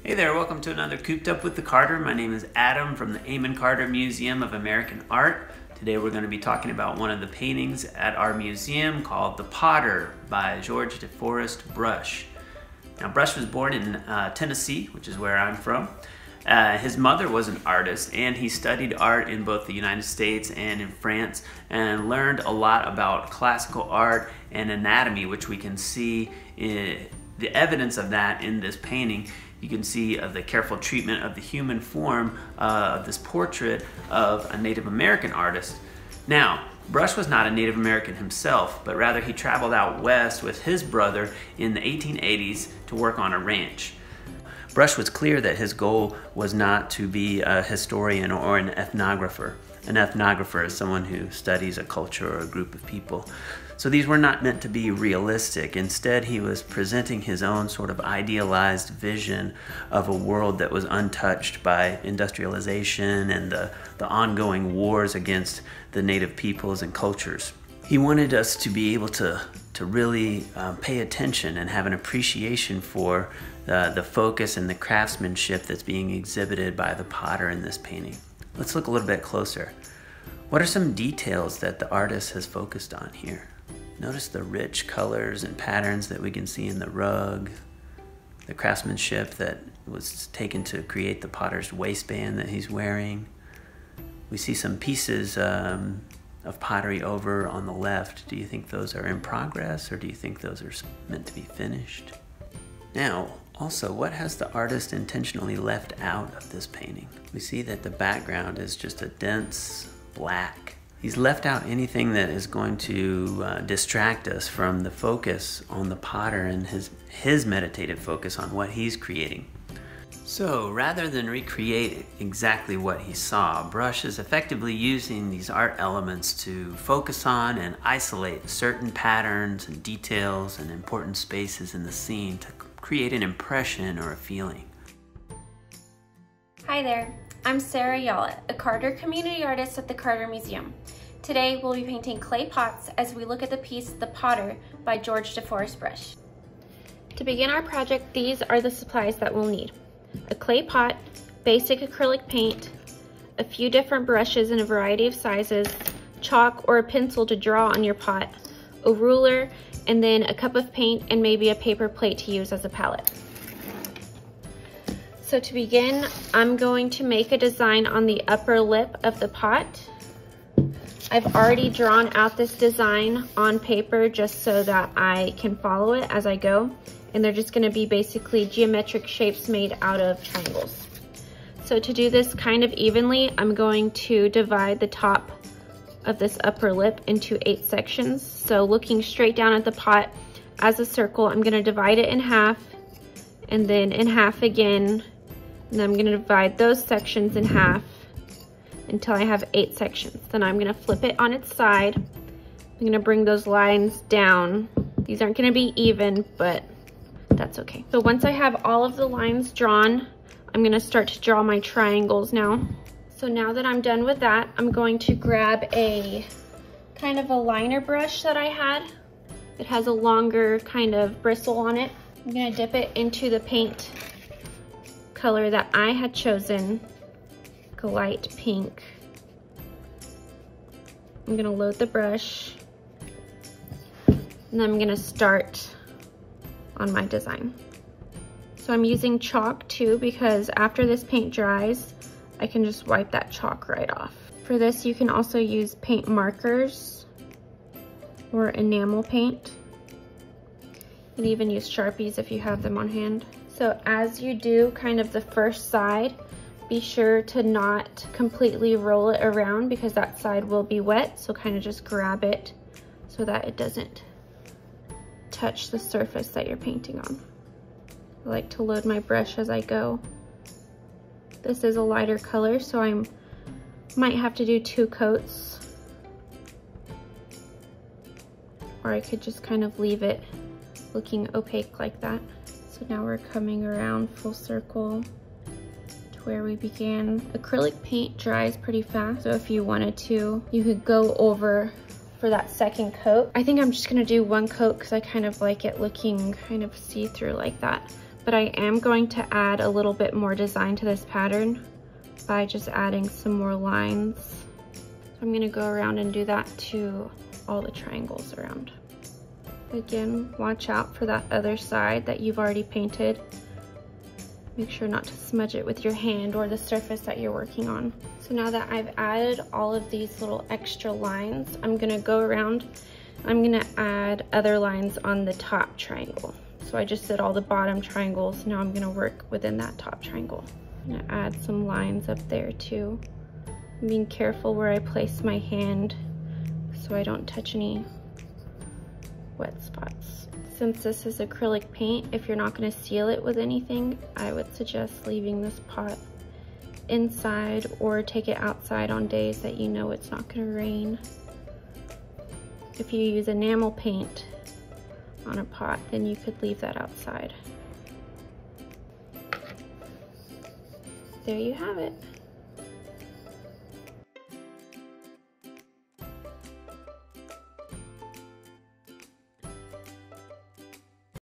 Hey there, welcome to another Cooped Up with the Carter. My name is Adam from the Amon Carter Museum of American Art. Today we're going to be talking about one of the paintings at our museum called The Potter by George DeForest Brush. Now Brush was born in Tennessee, which is where I'm from. His mother was an artist and he studied art in both the United States and in France and learned a lot about classical art and anatomy, which we can see the evidence of that in this painting. You can see the careful treatment of the human form of this portrait of a Native American artist. Now, Brush was not a Native American himself, but rather he traveled out west with his brother in the 1880s to work on a ranch. Brush was clear that his goal was not to be a historian or an ethnographer. An ethnographer is someone who studies a culture or a group of people. So these were not meant to be realistic. Instead, he was presenting his own sort of idealized vision of a world that was untouched by industrialization and the ongoing wars against the native peoples and cultures. He wanted us to be able to really pay attention and have an appreciation for the focus and the craftsmanship that's being exhibited by the potter in this painting. Let's look a little bit closer. What are some details that the artist has focused on here? Notice the rich colors and patterns that we can see in the rug, the craftsmanship that was taken to create the potter's waistband that he's wearing. We see some pieces of pottery over on the left. Do you think those are in progress or do you think those are meant to be finished? Now, also, what has the artist intentionally left out of this painting? We see that the background is just a dense black. He's left out anything that is going to distract us from the focus on the potter and his meditative focus on what he's creating. So rather than recreate exactly what he saw, Brush is effectively using these art elements to focus on and isolate certain patterns and details and important spaces in the scene to create an impression or a feeling. Hi there, I'm Sarah Yallett, a Carter community artist at the Carter Museum. Today we'll be painting clay pots as we look at the piece The Potter by George DeForest Brush. To begin our project, these are the supplies that we'll need. A clay pot, basic acrylic paint, a few different brushes in a variety of sizes, chalk or a pencil to draw on your pot, a ruler, and then a cup of paint and maybe a paper plate to use as a palette. So to begin, I'm going to make a design on the upper lip of the pot. I've already drawn out this design on paper just so that I can follow it as I go. And they're just gonna be basically geometric shapes made out of triangles. So to do this kind of evenly, I'm going to divide the top of this upper lip into 8 sections. So looking straight down at the pot as a circle, I'm gonna divide it in half and then in half again. And I'm gonna divide those sections in half until I have 8 sections. Then I'm gonna flip it on its side. I'm gonna bring those lines down. These aren't gonna be even, but that's okay. So once I have all of the lines drawn, I'm gonna start to draw my triangles now. So now that I'm done with that, I'm going to grab a kind of a liner brush that I had. It has a longer kind of bristle on it. I'm gonna dip it into the paint color that I had chosen, like a light pink. I'm gonna load the brush and I'm gonna start on my design. So I'm using chalk too because after this paint dries, I can just wipe that chalk right off. For this, you can also use paint markers or enamel paint. You can even use Sharpies if you have them on hand. So as you do kind of the first side, be sure to not completely roll it around because that side will be wet. So kind of just grab it so that it doesn't touch the surface that you're painting on. I like to load my brush as I go. This is a lighter color, so I might have to do 2 coats. Or I could just kind of leave it looking opaque like that. So now we're coming around full circle to where we began. Acrylic paint dries pretty fast, so if you wanted to, you could go over for that second coat. I think I'm just gonna do 1 coat because I kind of like it looking kind of see-through like that. but I am going to add a little bit more design to this pattern by just adding some more lines. So I'm gonna go around and do that to all the triangles around. Again, watch out for that other side that you've already painted. Make sure not to smudge it with your hand or the surface that you're working on. So now that I've added all of these little extra lines, I'm gonna go around, I'm gonna add other lines on the top triangle. So I just did all the bottom triangles, now I'm gonna work within that top triangle. I'm gonna add some lines up there too. I'm being careful where I place my hand so I don't touch any wet spots. Since this is acrylic paint, if you're not going to seal it with anything, I would suggest leaving this pot inside or take it outside on days that you know it's not going to rain. If you use enamel paint on a pot, then you could leave that outside. There you have it.